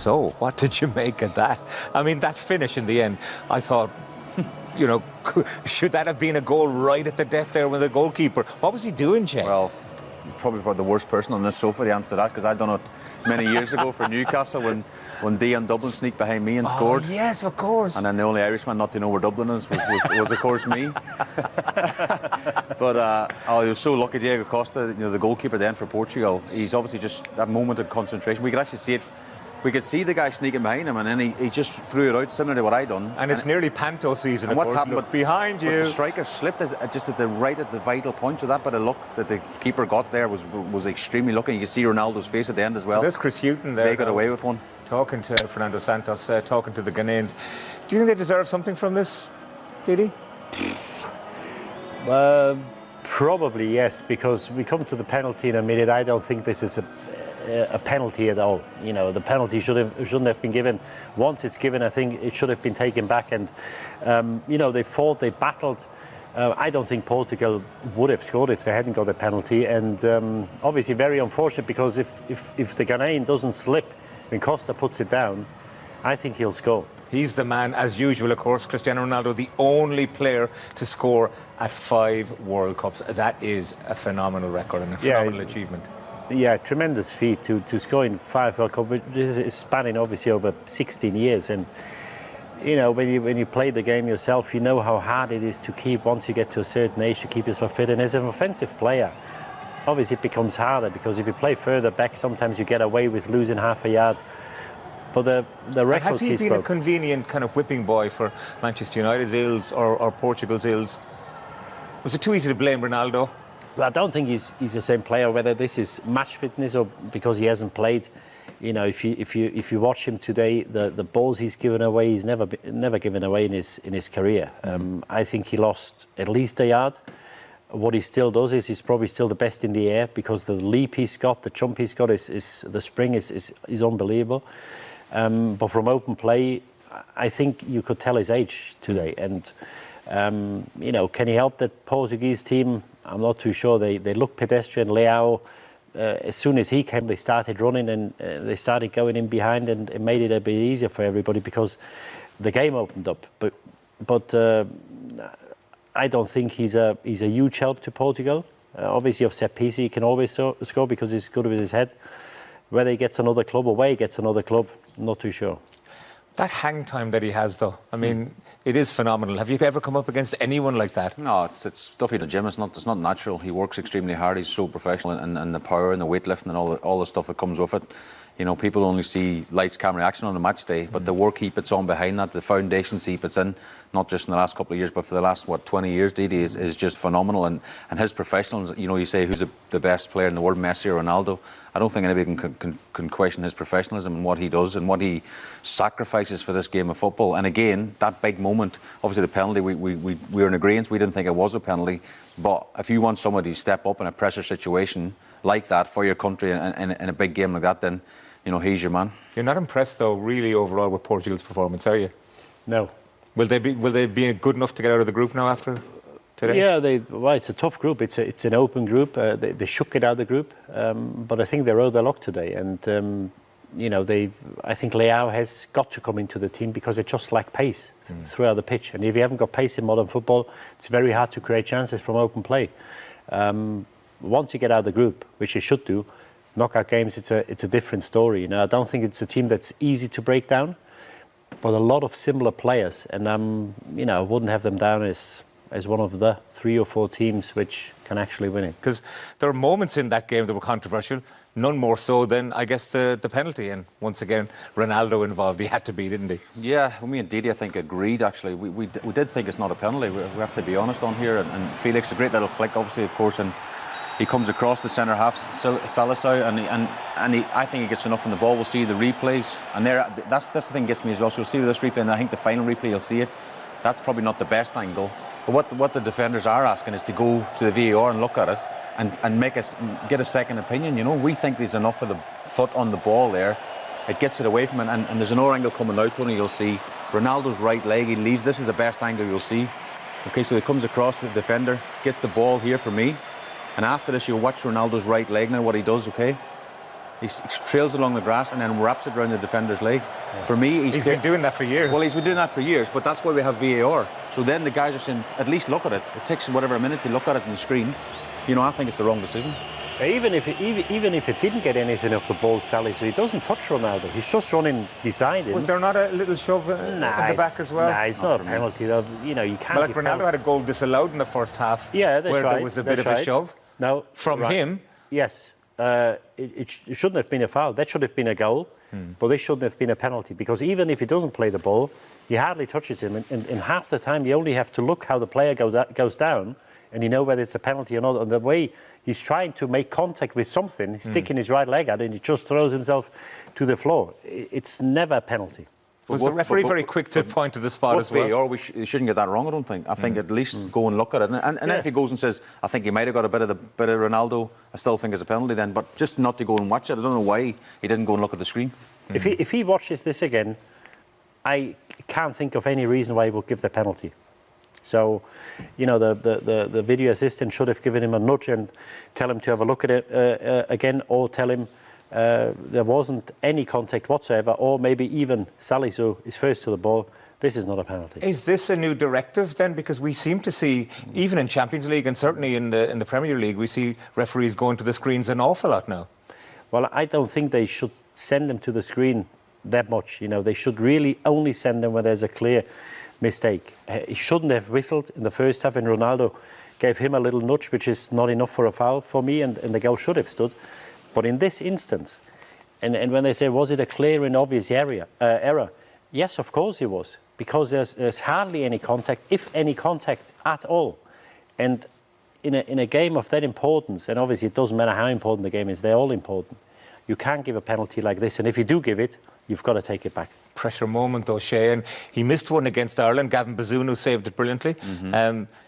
So, what did you make of that? I mean, that finish in the end, I thought, you know, should that have been a goal right at the death there with the goalkeeper? What was he doing, Jay? Well, probably the worst person on this sofa to answer that, because I done it many years ago for Newcastle when Dion Dublin sneaked behind me and scored. Yes, of course. And then the only Irishman not to know where Dublin is was of course me. But he was so lucky, Diego Costa, you know, the goalkeeper then for Portugal. He's obviously just that moment of concentration. We could actually see it. We could see the guy sneaking behind him, and then he just threw it out, similar to what I done. And it's nearly Panto season. And what's happened? Look behind you. But the striker slipped just at the vital point. So that bit of luck that the keeper got there was extremely lucky. You can see Ronaldo's face at the end as well. There's Chris Hughton there. They got away with one. Talking to Fernando Santos, talking to the Ghanaians. Do you think they deserve something from this, Didi? Probably yes, because we come to the penalty in a minute. I don't think this is a penalty at all. You know, the penalty shouldn't have been given. Once it's given, I think it should have been taken back. And you know, they fought, they battled. I don't think Portugal would have scored if they hadn't got a penalty. And obviously very unfortunate, because if the Ghanaian doesn't slip when Costa puts it down, I think he'll score. He's the man, as usual, of course. Cristiano Ronaldo, the only player to score at 5 World Cups. That is a phenomenal record and a phenomenal achievement. Yeah, tremendous feat to score in 5 World Cups. This is spanning obviously over 16 years. And you know, when you play the game yourself, you know how hard it is to keep, once you get to a certain age, to keep yourself fit. And as an offensive player, obviously it becomes harder, because if you play further back, sometimes you get away with losing half a yard. But the records has he been a convenient kind of whipping boy for Manchester United's ills or Portugal's ills? Was it too easy to blame Ronaldo? Well, I don't think he's the same player. Whether this is match fitness or because he hasn't played, you know, if you watch him today, the balls he's given away, he's never given away in his career. I think he lost at least a yard. What he still does is he's probably still the best in the air, because the leap he's got, the jump he's got, is the spring is unbelievable. But from open play, I think you could tell his age today. And you know, can he help that Portuguese team? I'm not too sure. They look pedestrian. Leão, as soon as he came, they started running, and they started going in behind, and it made it a bit easier for everybody, because the game opened up. But I don't think he's a huge help to Portugal. Obviously, off set piece, he can always score because he's good with his head. Whether he gets another club or where he gets another club, I'm not too sure. That hang time that he has, though, I mean, it is phenomenal. Have you ever come up against anyone like that? No, it's stuff in the gym. It's not natural. He works extremely hard. He's so professional, and the power and the weightlifting and all the stuff that comes with it. You know, people only see lights, camera, action on a match day, but the work he puts on behind that, the foundations he puts in, not just in the last couple of years, but for the last 20 years, Didi is just phenomenal. And his professionalism. You know, you say who's the best player in the world, Messi or Ronaldo? I don't think anybody can question his professionalism and what he does and what he sacrifices for this game of football. And again, that big moment, obviously the penalty, we were in agreement. We didn't think it was a penalty. But if you want somebody to step up in a pressure situation like that for your country in a big game like that, then, you know, he's your man. You're not impressed, though, really, overall with Portugal's performance, are you? No. Will they be good enough to get out of the group now after today? Yeah, well, it's a tough group. It's an open group. They should get out of the group, but I think they rode their luck today. And you know, I think Leão has got to come into the team, because they just lack pace throughout the pitch. And if you haven't got pace in modern football, it's very hard to create chances from open play. Once you get out of the group, which you should do, knockout games, it's a different story. You know, I don't think it's a team that's easy to break down, but a lot of similar players, and you know, I wouldn't have them down as one of the 3 or 4 teams which can actually win it. Because there are moments in that game that were controversial, none more so than, I guess, the penalty. And once again, Ronaldo involved. He had to be, didn't he? Yeah, well, me and Didi, I think, agreed, actually. We did think it's not a penalty. We have to be honest on here. And Felix, a great little flick, obviously, of course, and he comes across the centre half, Salisu, and I think he gets enough on the ball. We'll see the replays. And that's the thing that gets me as well. So we'll see this replay, and I think the final replay, you'll see it. That's probably not the best angle. But what the defenders are asking is to go to the VAR and look at it and get a second opinion. You know, we think there's enough of the foot on the ball there. It gets it away from him, and there's another angle coming out, Tony. You'll see Ronaldo's right leg. He leaves. This is the best angle you'll see. Okay, so he comes across the defender, gets the ball here for me, and after this, you'll watch Ronaldo's right leg now. What he does, okay? He trails along the grass and then wraps it around the defender's leg. Yeah. For me, he's been doing that for years. Well, he's been doing that for years, but that's why we have VAR. So then the guys are saying, at least look at it. It takes whatever a minute to look at it on the screen. You know, I think it's the wrong decision. Even if it didn't get anything off the ball, Sally, so he doesn't touch Ronaldo. He's just running beside him. Was there not a little shove at the back as well? Nah, it's not a penalty. Though. You know, you can't. Well, like Ronaldo had a goal disallowed in the first half. Yeah, that's where right. there was a bit of a shove. No, from him. Yes. It shouldn't have been a foul. That should have been a goal, but this shouldn't have been a penalty, because even if he doesn't play the ball, he hardly touches him. And in half the time, you only have to look how the player goes down, and you know whether it's a penalty or not. And the way he's trying to make contact with something, sticking his right leg out, and he just throws himself to the floor. It's never a penalty. Was the referee very quick to point to the spot as well? VAR, we shouldn't get that wrong, I don't think. I think at least go and look at it. And then if he goes and says, I think he might have got a bit of Ronaldo, I still think it's a penalty then. But just not to go and watch it. I don't know why he didn't go and look at the screen. If he watches this again, I can't think of any reason why he would give the penalty. So, you know, the video assistant should have given him a nudge and tell him to have a look at it again, or tell him there wasn't any contact whatsoever, or maybe even Salisu is first to the ball. This is not a penalty. Is this a new directive then? Because we seem to see, even in Champions League and certainly in the Premier League, we see referees going to the screens an awful lot now. Well, I don't think they should send them to the screen that much. You know, they should really only send them when there's a clear mistake. He shouldn't have whistled in the first half, and Ronaldo gave him a little nudge, which is not enough for a foul for me, and the goal should have stood. But in this instance, and when they say, was it a clear and obvious error? Yes, of course it was, because there's hardly any contact, if any contact at all. And in a game of that importance, and obviously it doesn't matter how important the game is, they're all important. You can't give a penalty like this, and if you do give it, you've got to take it back. Pressure moment, O'Shea, and he missed one against Ireland. Gavin Bazunu saved it brilliantly.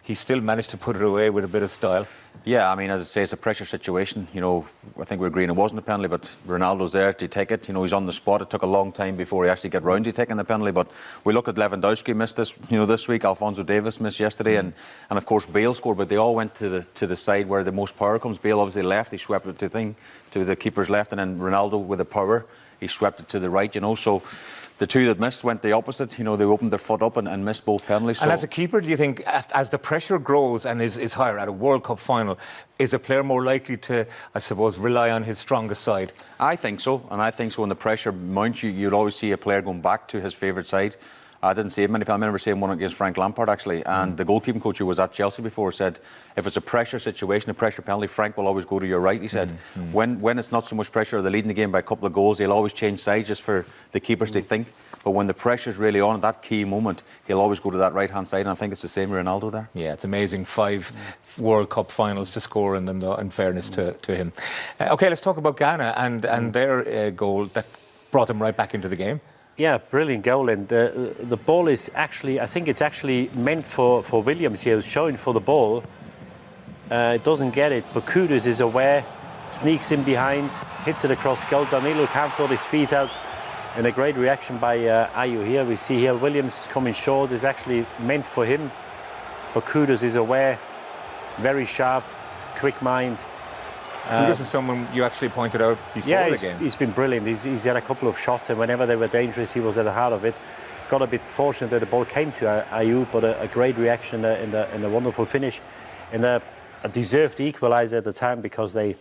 He still managed to put it away with a bit of style. Yeah, I mean, as I say, it's a pressure situation. You know, I think we're agreeing it wasn't a penalty, but Ronaldo's there to take it. You know, he's on the spot. It took a long time before he actually got round to taking the penalty. But we look at Lewandowski missed this week. Alphonso Davies missed yesterday, and of course Bale scored. But they all went to the side where the most power comes. Bale obviously left. He swept it to the keeper's left, and then Ronaldo with the power, he swept it to the right. You know, so the two that missed went the opposite. You know, they opened their foot up and missed both penalties. And as a keeper, do you think, as the pressure grows and is higher at a World Cup final, is a player more likely to, I suppose, rely on his strongest side? I think so. And I think so when the pressure mounts, you'd always see a player going back to his favourite side. I didn't see many people. I remember seeing one against Frank Lampard, actually. And the goalkeeping coach who was at Chelsea before said, if it's a pressure situation, a pressure penalty, Frank will always go to your right, he said. When it's not so much pressure, they're leading the game by a couple of goals, he'll always change sides just for the keepers to think. But when the pressure's really on at that key moment, he'll always go to that right-hand side. And I think it's the same with Ronaldo there. Yeah, it's amazing. 5 World Cup finals to score in them, though, in fairness to him. OK, let's talk about Ghana and their goal that brought them right back into the game. Yeah, brilliant goal, and the ball is actually, I think it's actually meant for Williams here, who's showing for the ball. Doesn't get it, but Kudus is aware, sneaks in behind, hits it across goal. Danilo can't sort his feet out, and a great reaction by Ayew here. We see here Williams coming short, is actually meant for him, but Kudus is aware, very sharp, quick mind. This is someone you actually pointed out before the game. He's been brilliant. He's had a couple of shots, and whenever they were dangerous, he was at the heart of it. Got a bit fortunate that the ball came to Ayew, but a great reaction in the wonderful finish, and a deserved equaliser at the time, because they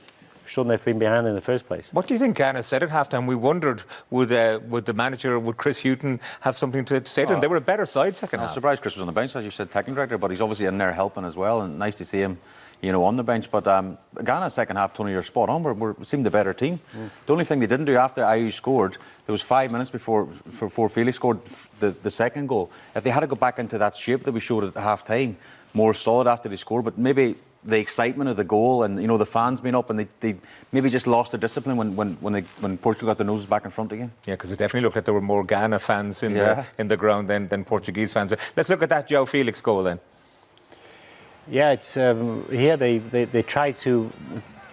shouldn't have been behind in the first place. What do you think Ghana said at halftime? We wondered, would the manager, would Chris Hughton have something to say to them? They were a better side second half. I was surprised Chris was on the bench, as you said, technical director, but he's obviously in there helping as well, and nice to see him, you know, on the bench. But Ghana's second half, Tony, you're spot on. We seemed the better team. The only thing they didn't do after Ayew scored, there was 5 minutes before Felix scored the second goal. If they had to go back into that shape that we showed at half time, more solid after they scored, but maybe the excitement of the goal and, you know, the fans being up, and they maybe just lost their discipline when Portugal got their noses back in front again. Yeah, because it definitely looked like there were more Ghana fans in the ground than Portuguese fans. Let's look at that João Felix goal then. Yeah, it's here they try to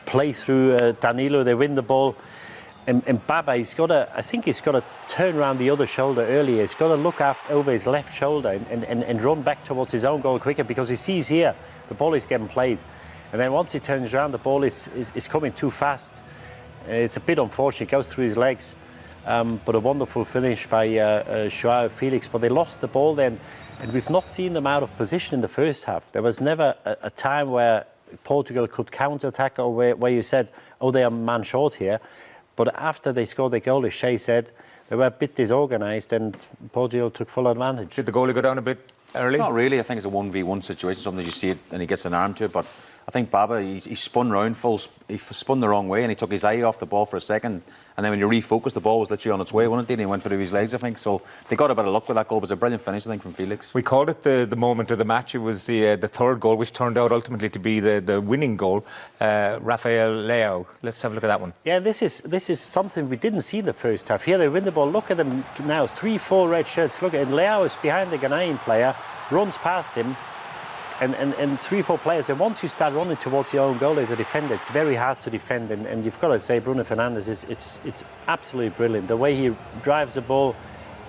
play through Danilo. They win the ball, and Baba, I think he's got to turn around the other shoulder earlier. He's got to look over his left shoulder and run back towards his own goal quicker, because he sees here the ball is getting played, and then once he turns around, the ball is coming too fast, It's a bit unfortunate. It goes through his legs. But a wonderful finish by Joao Felix. But they lost the ball then, and we've not seen them out of position in the first half. There was never a time where Portugal could counter-attack or where you said, oh, they are man short here. But after they scored the goal, as Shea said, they were a bit disorganised and Portugal took full advantage. Did the goalie go down a bit early? Not really. I think it's a 1v1 situation. Sometimes you see it and he gets an arm to it. But I think Baba, he spun round he spun the wrong way and he took his eye off the ball for a second. And then when you refocus, the ball was literally on its way, wasn't it? And he went through his legs, I think. So they got a bit of luck with that goal. It was a brilliant finish, I think, from Felix. We called it the moment of the match. It was the third goal, which turned out ultimately to be the winning goal. Rafael Leão. Let's have a look at that one. Yeah, this is something we didn't see in the first half. Here they win the ball. Look at them now. 3-4 red shirts. Look at it. Leão is behind the Ghanaian player, runs past him. And 3-4 players, and once you start running towards your own goal as a defender, it's very hard to defend. And you've got to say, Bruno Fernandes it's absolutely brilliant. The way he drives the ball,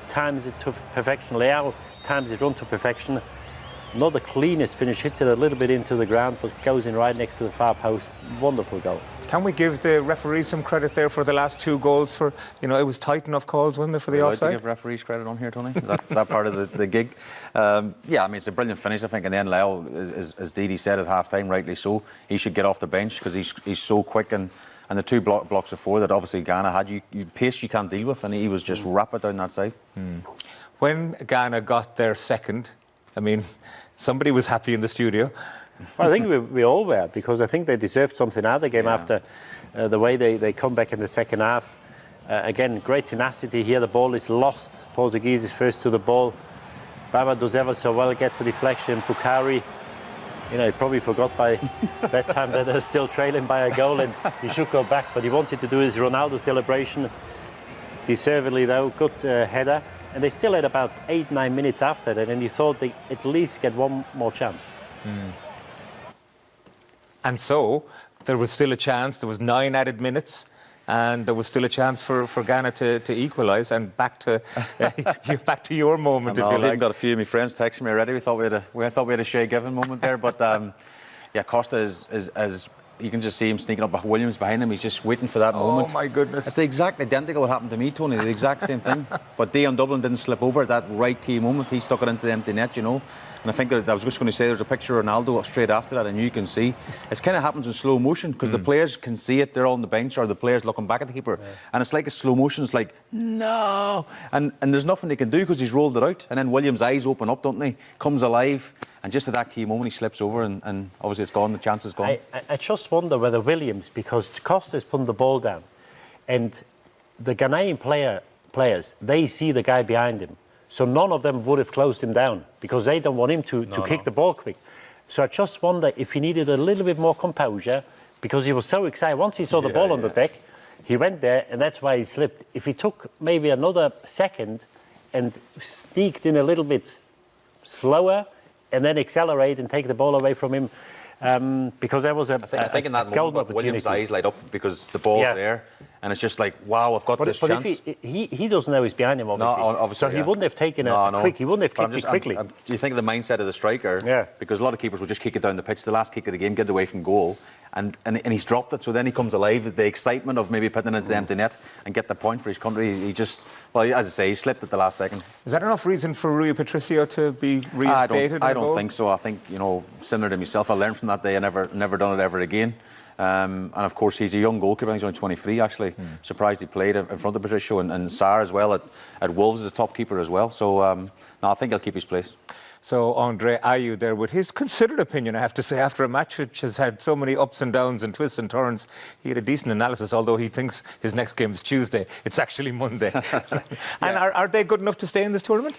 times it to perfection. Leão times his run to perfection. Not the cleanest finish, hits it a little bit into the ground, but goes in right next to the far post. Wonderful goal. Can we give the referees some credit there for the last two goals? For it was tight enough calls, wasn't it, for the offside? To give referees credit on here, Tony? that part of the gig. Yeah, I mean, it's a brilliant finish, I think. And then Leão, as Didi said at half-time, rightly so, he should get off the bench because he's so quick. And the two blocks of four that obviously Ghana had, pace you can't deal with, and he was just rapid down that side. When Ghana got their second, I mean, somebody was happy in the studio. Well, I think we all were, because I think they deserved something out of the game after the way they come back in the second half. Again, great tenacity here. The ball is lost. Portuguese is first to the ball. Baba does ever so well, gets a deflection. Pukari, he probably forgot by that time that they're still trailing by a goal and he should go back, but he wanted to do his Ronaldo celebration. Deservedly, though, good header. And they still had about 8-9 minutes after that, and you thought they at least get one more chance. And so there was still a chance. There was 9 added minutes, and there was still a chance for Ghana to equalise. And back to your moment, if you like. I've got a few of my friends texting me already. We thought we had a Shea Given moment there, but Costa is you can just see him sneaking up. Williams behind him. He's just waiting for that moment. Oh my goodness! It's the exact identical what happened to me, Tony. The exact same thing. But Dion Dublin didn't slip over at that right key moment. He stuck it into the empty net, And I think that I was just going to say there's a picture of Ronaldo straight after that, and you can see it kind of happens in slow motion because the players can see it. They're on the bench or the players looking back at the keeper, and it's like a slow motion. It's like no, and there's nothing they can do because he's rolled it out. And then Williams' eyes open up, don't they? Comes alive. And just at that key moment, he slips over, and obviously it's gone. The chance is gone. I just wonder whether Williams, because Costa's putting the ball down, and the Ghanaian players, they see the guy behind him. So none of them would have closed him down because they don't want him to kick the ball quick. So I just wonder if he needed a little bit more composure because he was so excited. Once he saw the ball on the deck, he went there, and that's why he slipped. If he took maybe another second and sneaked in a little bit slower, and then accelerate and take the ball away from him, because there was I think in that moment, Williams' eyes light up because the ball's there, and it's just like, wow, I've got this chance. But if he doesn't know he's behind him, obviously. No, obviously, so he wouldn't have taken quick. He wouldn't have kicked it quickly. Do you think of the mindset of the striker? Yeah. Because a lot of keepers will just kick it down the pitch, the last kick of the game, get it away from goal, and he's dropped it. So then he comes alive, the excitement of maybe putting it into the empty net and get the point for his country. He just, as I say, he slipped at the last second. Is that enough reason for Rui Patricio to be reinstated? I don't think so. I think, similar to myself, I learned from that day. I never done it ever again. And of course, he's a young goalkeeper. I think he's only 23, actually. Surprised he played in front of Patricio, and Sarr as well at Wolves is a top keeper as well. So, I think he'll keep his place. So, Andre Ayew there with his considered opinion, I have to say, after a match which has had so many ups and downs and twists and turns. He had a decent analysis, although he thinks his next game is Tuesday. It's actually Monday. And are they good enough to stay in this tournament?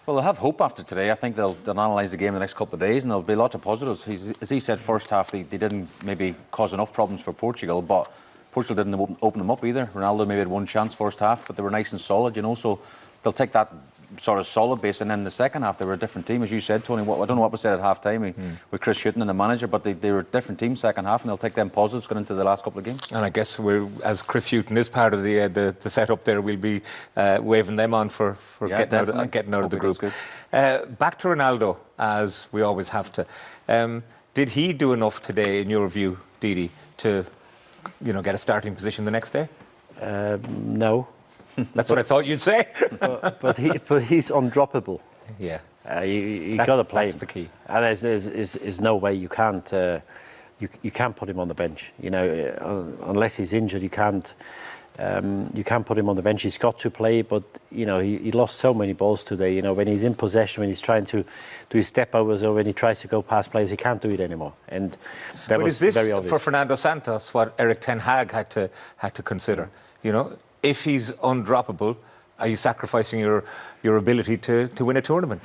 Well, they'll have hope after today. I think they'll analyse the game the next couple of days, and there'll be lots of positives. As he said, first half they didn't maybe cause enough problems for Portugal, but Portugal didn't open them up either. Ronaldo maybe had one chance first half, but they were nice and solid, so they'll take that sort of solid base, and then in the second half they were a different team, as you said, Tony. I don't know what was said at half time with Chris Hughton and the manager, but they were a different team second half, and they'll take them positives going into the last couple of games. And I guess as Chris Hughton is part of the setup there, we'll be waving them on for getting out of the group. Back to Ronaldo, as we always have to. Did he do enough today, in your view, Didi, to get a starting position the next day? No, That's what I thought you'd say. but he's undroppable. Yeah. You got to play That's him. the key. And there's no way you can't you can't put him on the bench. Unless he's injured, you can't put him on the bench. He's got to play, but he lost so many balls today. When he's in possession, when he's trying to do his step overs, or when he tries to go past players, he can't do it anymore. And that But was is this very obvious. for Fernando Santos what Eric Ten Hag had to consider? If he's undroppable, are you sacrificing your ability to win a tournament?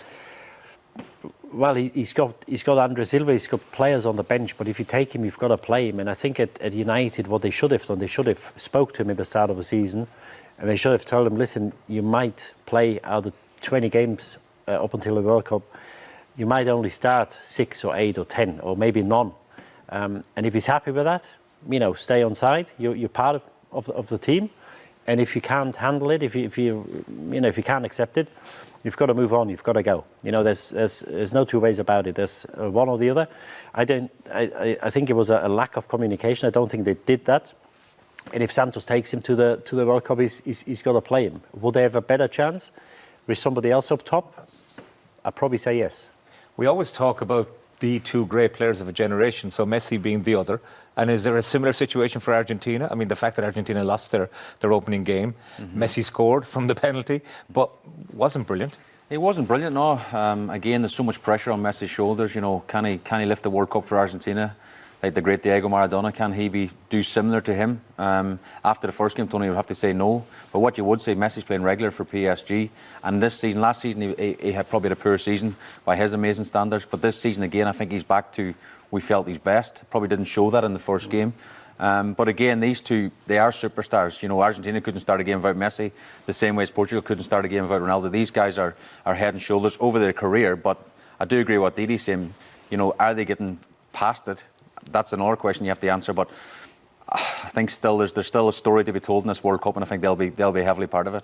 Well, he's got Andre Silva, he's got players on the bench, but if you take him, you've got to play him. And I think at United, what they should have done, they should have spoke to him at the start of the season, and they should have told him, listen, you might play out of 20 games up until the World Cup. You might only start 6 or 8 or 10, or maybe none. And if he's happy with that, stay on side. You're part of the team. And if you can't handle it, if you can't accept it, you've got to move on. You've got to go. There's no two ways about it. There's one or the other. I think it was a lack of communication. I don't think they did that. And if Santos takes him to the World Cup, he's got to play him. Would they have a better chance with somebody else up top? I'd probably say yes. We always talk about the two great players of a generation, so Messi being the other. And is there a similar situation for Argentina? I mean, the fact that Argentina lost their opening game, Messi scored from the penalty, but wasn't brilliant. He wasn't brilliant, no. Again, there's so much pressure on Messi's shoulders. Can he lift the World Cup for Argentina? Like the great Diego Maradona, can he do similar to him? After the first game, Tony would have to say no. But what you would say, Messi's playing regular for PSG, and last season he had probably a poor season by his amazing standards. But this season again, I think he's back to we felt he's best. Probably didn't show that in the first game. But again, these two, they are superstars. Argentina couldn't start a game without Messi, the same way as Portugal couldn't start a game without Ronaldo. These guys are head and shoulders over their career. But I do agree with what Didi's saying. Are they getting past it? That's another question you have to answer. But I think there's still a story to be told in this World Cup, and I think they'll be heavily part of it.